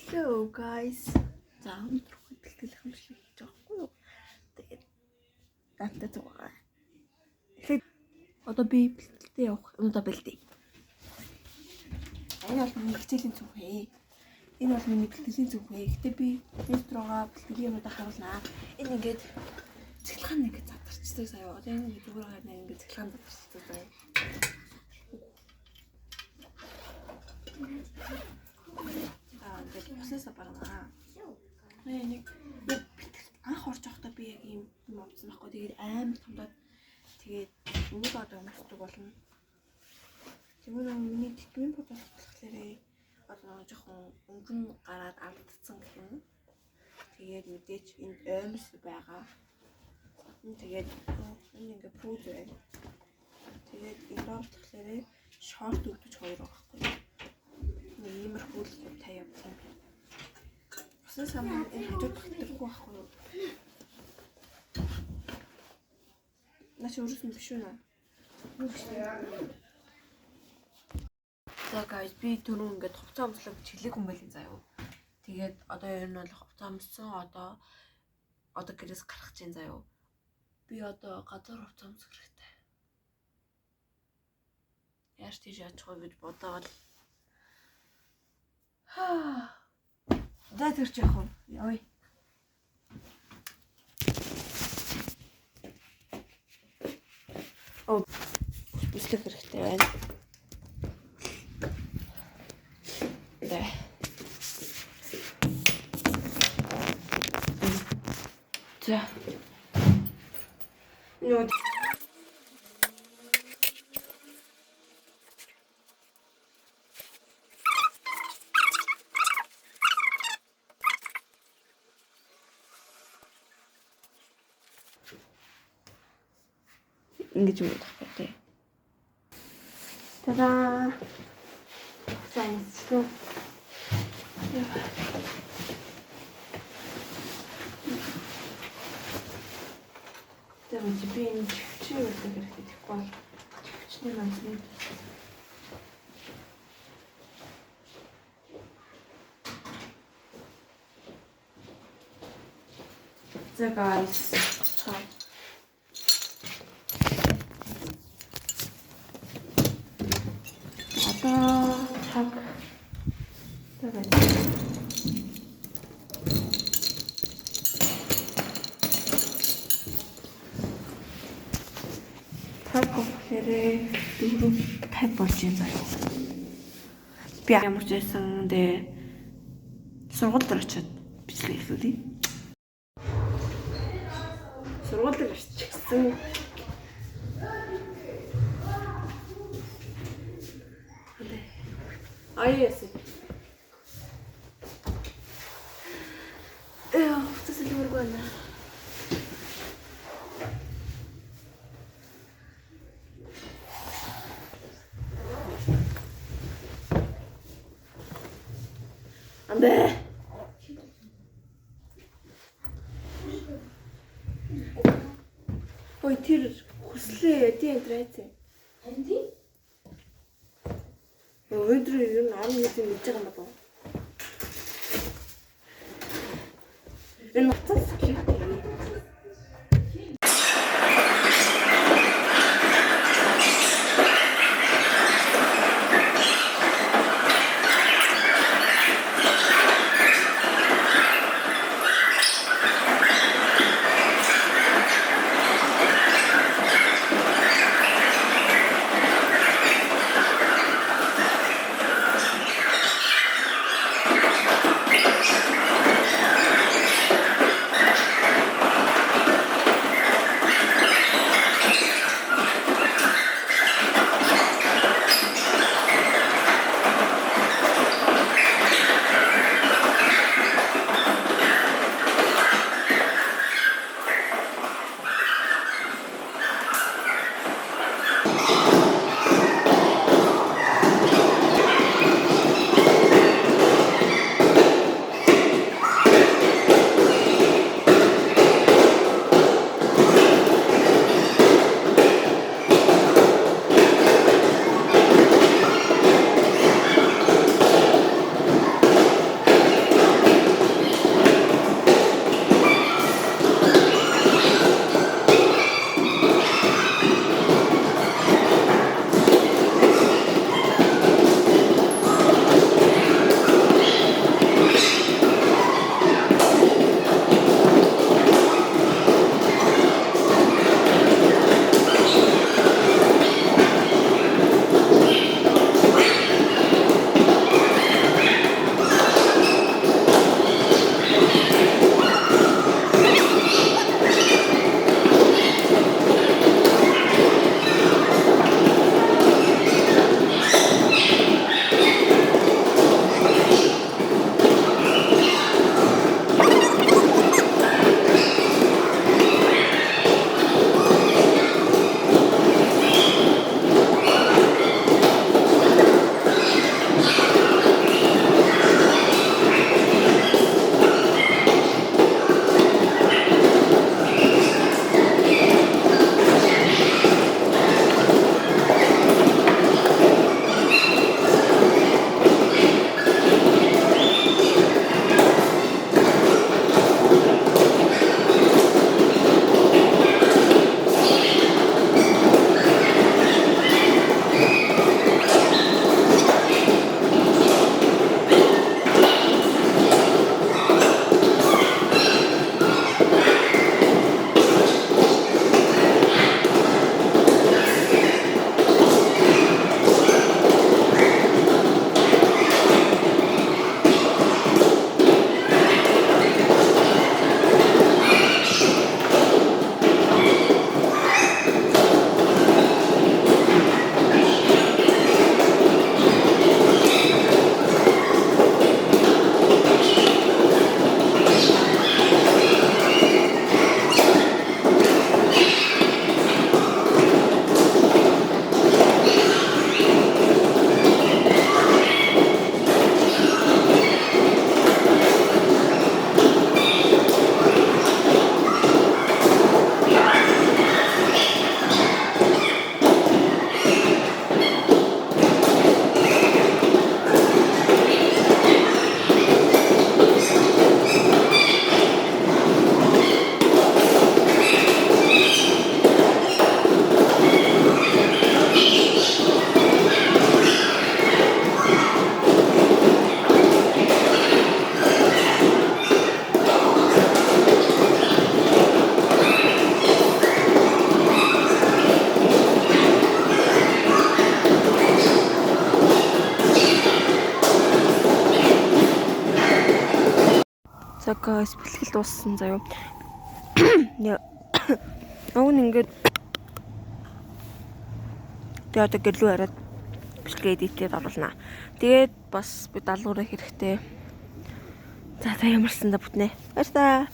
Hello guys. За өнөөдөр бэлтгэл хамшлаг хийж байгаа хгүй юу? Тэгээд наадтай зугаа. Эхлээд одоо би бэлтгэлтэй явах өнөөдөр бэлдээ. Энэ бол миний хичээлийн зүгэй. Энэ бол миний бэлтгэлийн зүгэй. Гэтэ би инстрогоо бэлтгэлийн юмудаа харуулнаа. Энэ ингээд цэглэхэн ингээд задарчдаг сая. Одоо энэ ингээд зүгээр гарна ингээд цэглэхэн задарчдаг сая. Тэгээд процессор барнаа. Нэг анх орж явахдаа би яг юм бодсон байхгүй. Тэгээд амар томдоод тэгээд нэг одоо өмсдөг болно. Тэгвэл миний тэтгэвийн бодол болохоор одоо жоохон өнгөн гараад алдсан гэх юм. Тэгээд мэдээч энд оймс байгаа. Тэгээд энэ ингээ пүүз байна. Тэгээд энэ болохоор шорт 42 байгаа байхгүй. Иймэрхүү л таяа юм. Процесс амаа энэ хажууд хэвтэргүй байхгүй юу? Наач өөрөөс нь биш үү наа? За guys би түрүү ингээд хувцас өмслөг чиглэг юм байли заяа. Тэгээд одоо ер нь бол хувцас өмссөн одоо гэрээс гарах чинь заяа. Би одоо газар хувцас өмсөх хэрэгтэй. Яаж тийш яачих вэ гэж бодоод За тэрч яах вэ? Ой. Оо, бүслэх хэрэгтэй байна. Тэ. За. Нөө ингэж юм байна тий. Та-да. Сайн. Тэгээд би энэ чивчээ үлдэх хэрэгтэй гэхгүй бол чивчний мансны За guys. Так. Давай. Так гэхээр 4:50 болж юм заяа. Би ямар ч байсан дэ сургууль дээр очиод бичлэг эхлүүлээ. Сургууль дээр оччихсан. Аяс. Хувцас илүүргүй байна. Андэ. Ой тэр хүслээ тийм трэцээ. Анди? Өдөр ер нь 10 минут мэдж байгаа юм байна. Энэ утас кит. Сага бэлтгэл дууссан заяа. Яа. Өвн ингээд тэгээд гэлүү хараад бэлтгээ эдитгээд оруулнаа. Тэгээд бас би даалгавраа хэрэгтэй. За та ямарсан да бүтнэ. Баярлалаа.